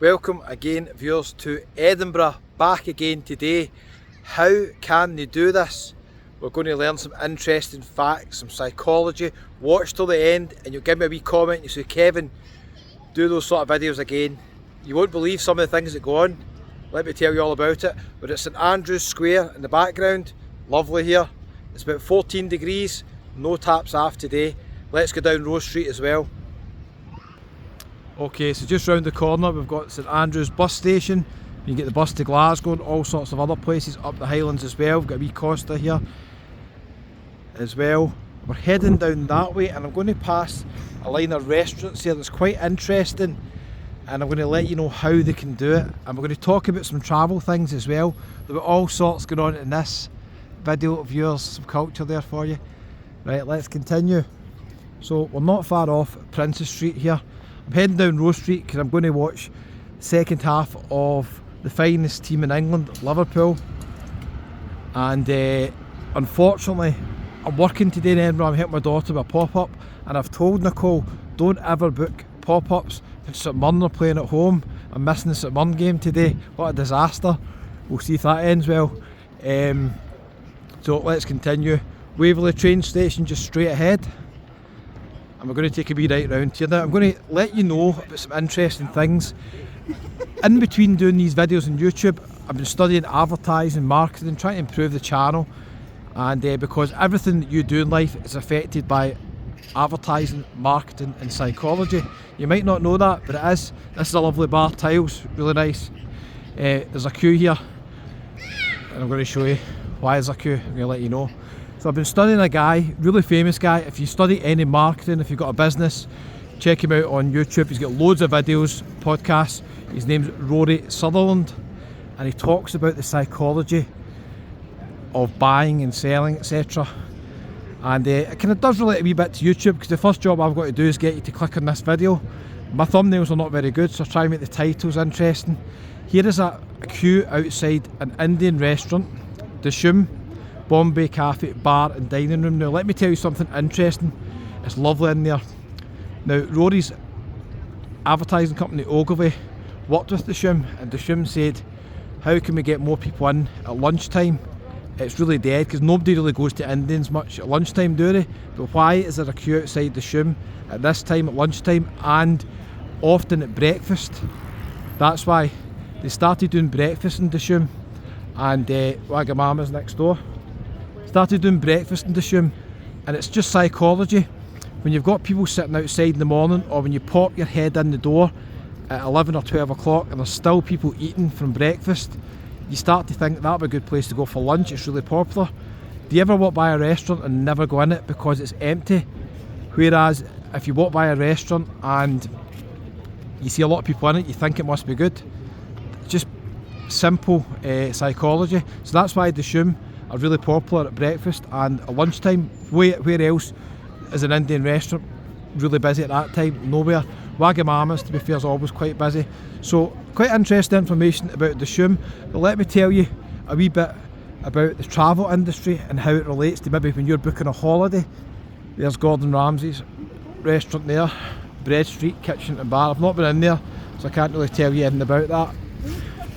Welcome again, viewers, to Edinburgh, back again today. How can they do this? We're going to learn some interesting facts, some psychology. Watch till the end and you'll give me a wee comment. You say, Kevin, do those sort of videos again. You won't believe some of the things that go on. Let me tell you all about it. But it's St Andrew's Square in the background. Lovely here. It's about 14 degrees. No taps off today. Let's go down Rose Street as well. Okay, so just round the corner we've got St Andrew's bus station. You can get the bus to Glasgow and all sorts of other places up the Highlands as well. We've got a wee Costa here as well. We're heading down that way and I'm going to pass a line of restaurants here that's quite interesting, and I'm going to let you know how they can do it, and we're going to talk about some travel things as well. There'll be all sorts going on in this video of yours, some culture there for you. Right, let's continue. So we're not far off Princess Street here. I'm heading down Rose Street because I'm going to watch the second half of the finest team in England, Liverpool. And unfortunately, I'm working today in Edinburgh. I'm helping my daughter with a pop-up, and I've told Nicole, don't ever book pop-ups. St Mirren are playing at home. I'm missing the St Mirren game today. What a disaster. We'll see if that ends well. So let's continue. Waverley train station just straight ahead. And we're going to take a wee right round here. Now I'm going to let you know about some interesting things. In between doing these videos on YouTube, I've been studying advertising, marketing, trying to improve the channel. And because everything that you do in life is affected by advertising, marketing and psychology. You might not know that, but it is. This is a lovely bar, tiles, really nice. There's a queue here, and I'm going to show you why there's a queue. I'm going to let you know. So I've been studying a guy, really famous guy. If you study any marketing, if you've got a business, check him out on YouTube. He's got loads of videos, podcasts. His name's Rory Sutherland, and he talks about the psychology of buying and selling, etc. And it kind of does relate a wee bit to YouTube, because the first job I've got to do is get you to click on this video. My thumbnails are not very good, so I try and make the titles interesting. Here is a queue outside an Indian restaurant, Dishum Bombay Cafe, Bar and Dining Room. Now let me tell you something interesting. It's lovely in there. Now Rory's advertising company Ogilvy worked with Dishum, and Dishum said, how can we get more people in at lunchtime? It's really dead because nobody really goes to Indians much at lunchtime, do they? But why is there a queue outside Dishum at this time at lunchtime, and often at breakfast? That's why they started doing breakfast in Dishum, and Wagamama's next door started doing breakfast in Dishum. And it's just psychology. When you've got people sitting outside in the morning, or when you pop your head in the door at 11 or 12 o'clock and there's still people eating from breakfast, you start to think that'd be a good place to go for lunch. It's really popular. Do you ever walk by a restaurant and never go in it because it's empty? Whereas if you walk by a restaurant and you see a lot of people in it, you think it must be good. Just simple psychology. So that's why Dishum are really popular at breakfast and at lunchtime. Where else is an Indian restaurant really busy at that time? Nowhere. Wagamama's, to be fair, is always quite busy. So quite interesting information about Dishum. But let me tell you a wee bit about the travel industry and how it relates to maybe when you're booking a holiday. There's Gordon Ramsay's restaurant there, Bread Street Kitchen and Bar. I've not been in there, so I can't really tell you anything about that.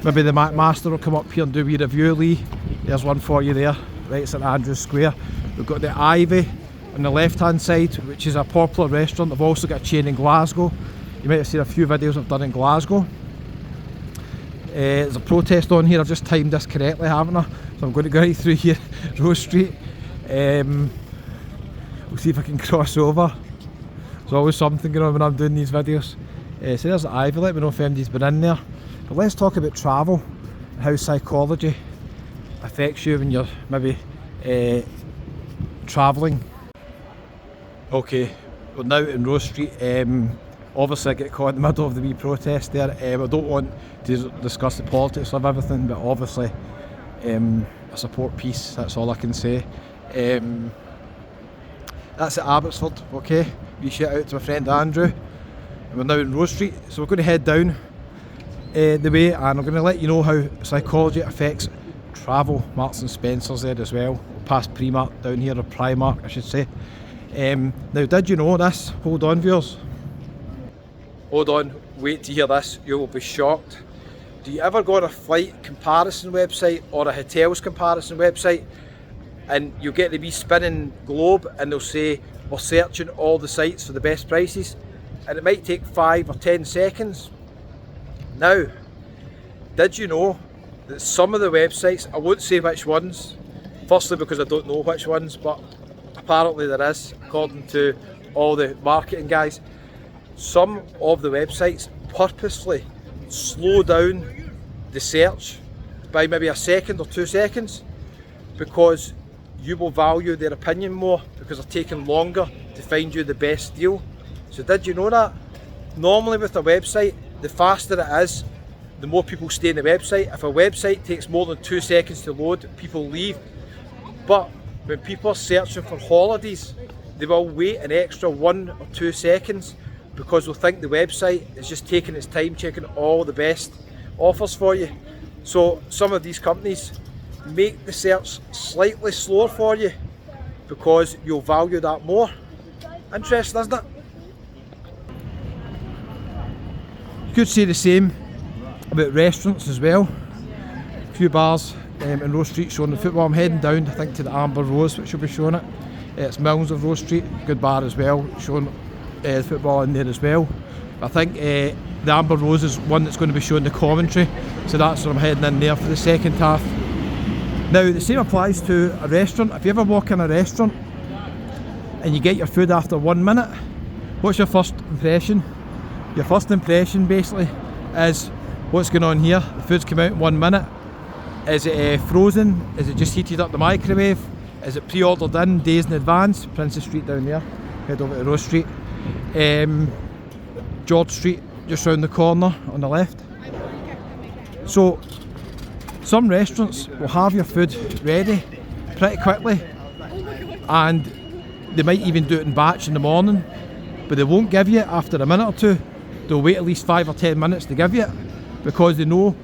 Maybe the McMaster will come up here and do a wee review, Lee. There's one for you there, right, St Andrew's Square. We've got the Ivy on the left hand side, which is a popular restaurant. I've also got a chain in Glasgow. You might have seen a few videos I've done in Glasgow. There's a protest on here. I've just timed this correctly, haven't I? So I'm going to go right through here, Rose Street. We'll see if I can cross over. There's always something going on when I'm doing these videos. So there's the Ivy. Let me know if anybody's been in there. But let's talk about travel and how psychology affects you when you're maybe travelling. Okay, we're now in Rose Street. Obviously I get caught in the middle of the wee protest there. I don't want to discuss the politics of everything, but obviously I support peace, that's all I can say. That's at Abbotsford, okay? Wee shout out to my friend Andrew. And we're now in Rose Street, so we're going to head down the way, and I'm going to let you know how psychology affects travel. Marks and Spencer's there as well, past Primark down here, or Primark I should say. Now did you know this? Hold on viewers. Hold on, wait to hear this, you will be shocked. Do you ever go on a flight comparison website or a hotels comparison website and you get the wee spinning globe and they'll say, we're searching all the sites for the best prices, and it might take 5 or 10 seconds. Now, did you know that some of the websites, I won't say which ones, firstly because I don't know which ones, but apparently there is, according to all the marketing guys, some of the websites purposely slow down the search by maybe a second or 2 seconds because you will value their opinion more because they're taking longer to find you the best deal. So did you know that? Normally with a website, the faster it is, the more people stay in the website. If a website takes more than 2 seconds to load, people leave. But when people are searching for holidays, they will wait an extra 1 or 2 seconds because they'll think the website is just taking its time checking all the best offers for you. So some of these companies make the search slightly slower for you because you'll value that more. Interesting, isn't it? You could say the same about restaurants as well. A few bars in Rose Street showing the football. I'm heading down, I think, to the Amber Rose, which will be showing it. It's Milnes of Rose Street, good bar as well, showing the football in there as well. I think the Amber Rose is one that's going to be showing the commentary, so that's where I'm heading in there for the second half. Now the same applies to a restaurant. If you ever walk in a restaurant and you get your food after 1 minute, what's your first impression? Your first impression basically is what's going on here. The food's come out in 1 minute. Is it frozen? Is it just heated up the microwave? Is it pre-ordered in days in advance? Princess Street down there, head over to Rose Street. George Street just round the corner on the left. So some restaurants will have your food ready pretty quickly, and they might even do it in batch in the morning, but they won't give you it after a minute or two. They'll wait at least 5 or 10 minutes to give you it because they know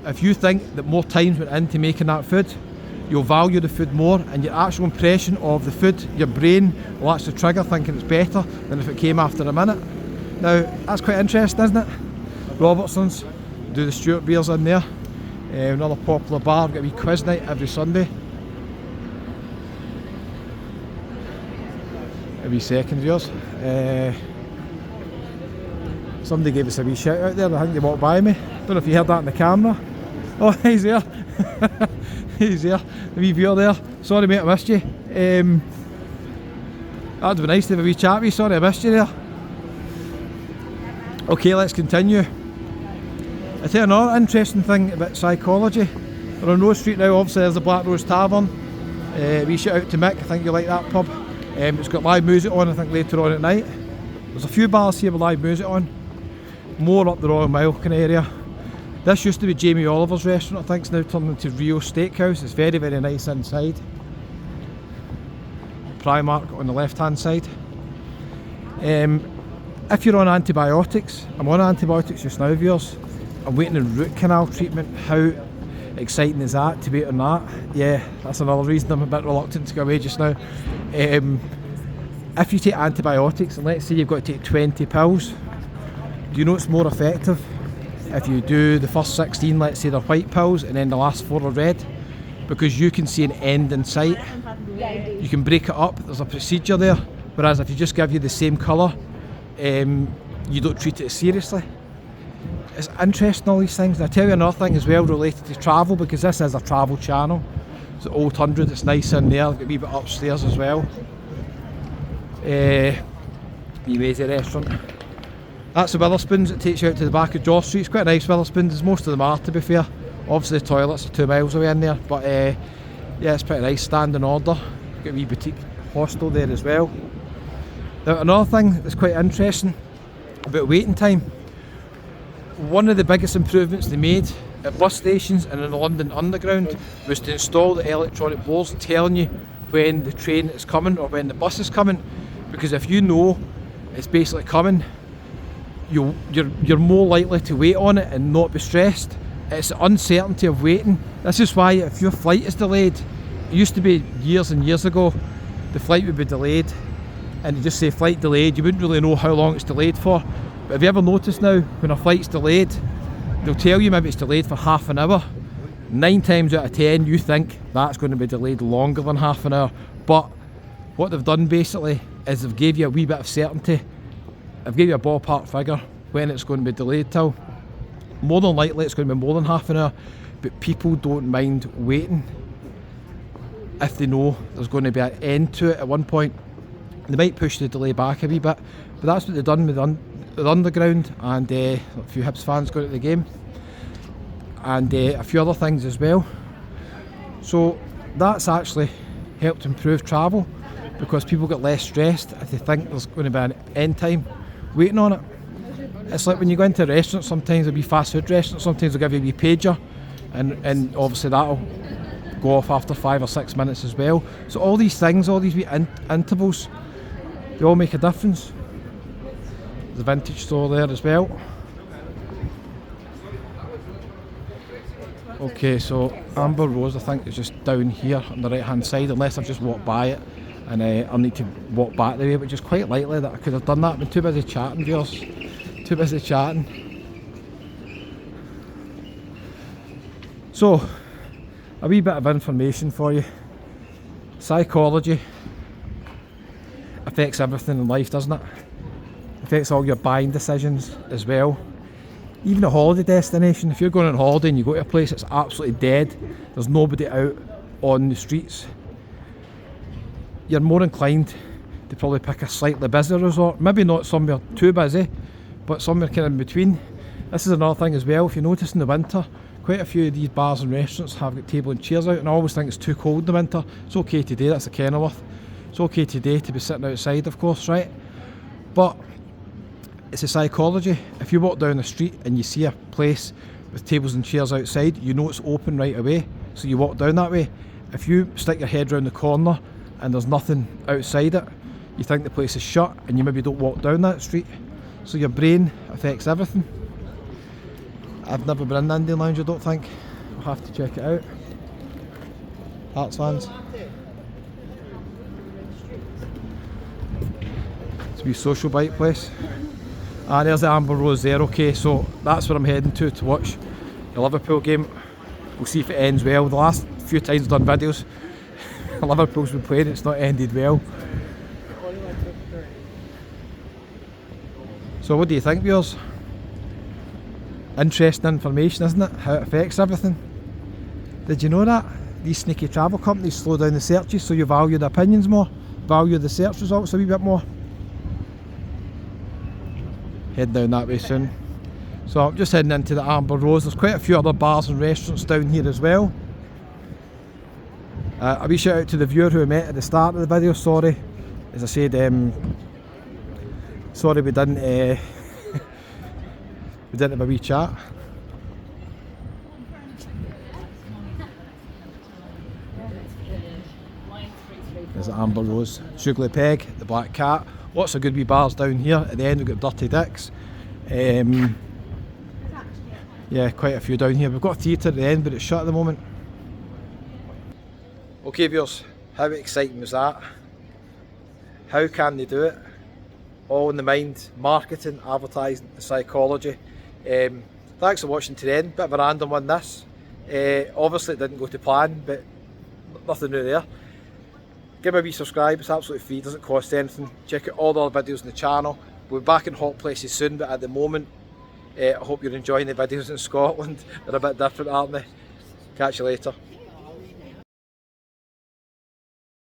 if you think that more time's went into making that food, you'll value the food more, and your actual impression of the food, your brain will actually trigger thinking it's better than if it came after a minute. Now that's quite interesting, isn't it? Robertson's do the Stuart beers in there. Another popular bar, we've got a wee quiz night every Sunday. A wee second of yours. Somebody gave us a wee shout out there, I think they walked by me. Don't know if you heard that in the camera. Oh, he's there. He's there. A wee viewer there. Sorry mate, I missed you. That'd be nice to have a wee chat with you. Sorry I missed you there. Okay, let's continue. I tell you another interesting thing about psychology. We're on Rose Street now, obviously there's the Black Rose Tavern. Wee shout out to Mick, I think you like that pub. It's got live music on, I think later on at night. There's a few bars here with live music on. More up the Royal Mile kind of area. This used to be Jamie Oliver's restaurant, I think it's now turned into Rio Steakhouse. It's very, very nice inside. Primark on the left hand side. If you're on antibiotics, I'm on antibiotics just now, viewers. I'm waiting on root canal treatment. How exciting is that to wait on that? Yeah, that's another reason I'm a bit reluctant to go away just now. If you take antibiotics, and let's say you've got to take 20 pills, do you know it's more effective if you do the first 16, let's say they're white pills, and then the last 4 are red? Because you can see an end in sight. You can break it up, there's a procedure there. Whereas if you just give you the same colour, you don't treat it as seriously. It's interesting, all these things. And I tell you another thing as well related to travel, because this is a travel channel. It's the Old 100, it's nice in there, got a wee bit upstairs as well. Lazy restaurant. That's the Witherspoons that takes you out to the back of George Street. It's quite nice, Witherspoons, as most of them are to be fair. Obviously the toilets are 2 miles away in there, but yeah, it's pretty nice, standing order. Got a wee boutique hostel there as well. Now another thing that's quite interesting about waiting time, one of the biggest improvements they made at bus stations and in the London Underground was to install the electronic boards telling you when the train is coming or when the bus is coming, because if you know it's basically coming, you're more likely to wait on it and not be stressed. It's the uncertainty of waiting. This is why if your flight is delayed, it used to be years and years ago, the flight would be delayed and you just say flight delayed, you wouldn't really know how long it's delayed for. But have you ever noticed now, when a flight's delayed, they'll tell you maybe it's delayed for half an hour. 9 times out of 10 you think that's going to be delayed longer than half an hour. But what they've done basically is they've gave you a wee bit of certainty. They've gave you a ballpark figure when it's going to be delayed till. More than likely it's going to be more than half an hour, but people don't mind waiting if they know there's going to be an end to it at one point. They might push the delay back a wee bit, but that's what they've done with the Underground, and a few Hibs fans going to the game, and a few other things as well. So that's actually helped improve travel, because people get less stressed if they think there's going to be an end time waiting on it. It's like when you go into a restaurant, sometimes there'll be fast food restaurants, sometimes they'll give you a wee pager, and obviously that'll go off after 5 or 6 minutes as well. So all these things, all these wee intervals, they all make a difference. The vintage store there as well. Okay, so Amber Rose I think is just down here on the right hand side, unless I've just walked by it and I'll need to walk back the way, which is quite likely that I could have done that. I've been too busy chatting, viewers. Too busy chatting. So, a wee bit of information for you. Psychology affects everything in life, doesn't it? Affects all your buying decisions as well. Even a holiday destination, if you're going on holiday and you go to a place that's absolutely dead, there's nobody out on the streets, you're more inclined to probably pick a slightly busier resort. Maybe not somewhere too busy, but somewhere kind of in between. This is another thing as well. If you notice in the winter, quite a few of these bars and restaurants have got table and chairs out, and I always think it's too cold in the winter. It's okay today, that's a Kenilworth. It's okay today to be sitting outside, of course, right? But it's a psychology. If you walk down the street and you see a place with tables and chairs outside, you know it's open right away, so you walk down that way. If you stick your head round the corner and there's nothing outside it, you think the place is shut and you maybe don't walk down that street. So your brain affects everything. I've never been in the Indian Lounge, I don't think. I'll have to check it out. Hearts fans. It's a wee social bike place. Ah, there's the Amber Rose there. Okay, so that's where I'm heading to watch the Liverpool game. We'll see if it ends well. The last few times I've done videos, Liverpool's been playing, it's not ended well. So what do you think, viewers? Interesting information, isn't it? How it affects everything. Did you know that? These sneaky travel companies slow down the searches so you value the opinions more, value the search results a wee bit more. Heading down that way soon. So I'm just heading into the Amber Rose. There's quite a few other bars and restaurants down here as well. A wee shout out to the viewer who I met at the start of the video. Sorry, as I said, sorry we didn't we didn't have a wee chat. There's the Amber Rose, Sugarly Peg, the Black Cat. Lots of good wee bars down here. At the end we've got Dirty Dick's. Yeah, quite a few down here. We've got a theatre at the end, but it's shut at the moment. Okay viewers, how exciting was that? How can they do it? All in the mind, marketing, advertising, psychology. Thanks for watching to the end. Bit of a random one this. Obviously it didn't go to plan, but nothing new there. Give me a wee subscribe, it's absolutely free, doesn't cost anything. Check out all the other videos on the channel. We'll be back in hot places soon, but at the moment, I hope you're enjoying the videos in Scotland. They're a bit different, aren't they? Catch you later.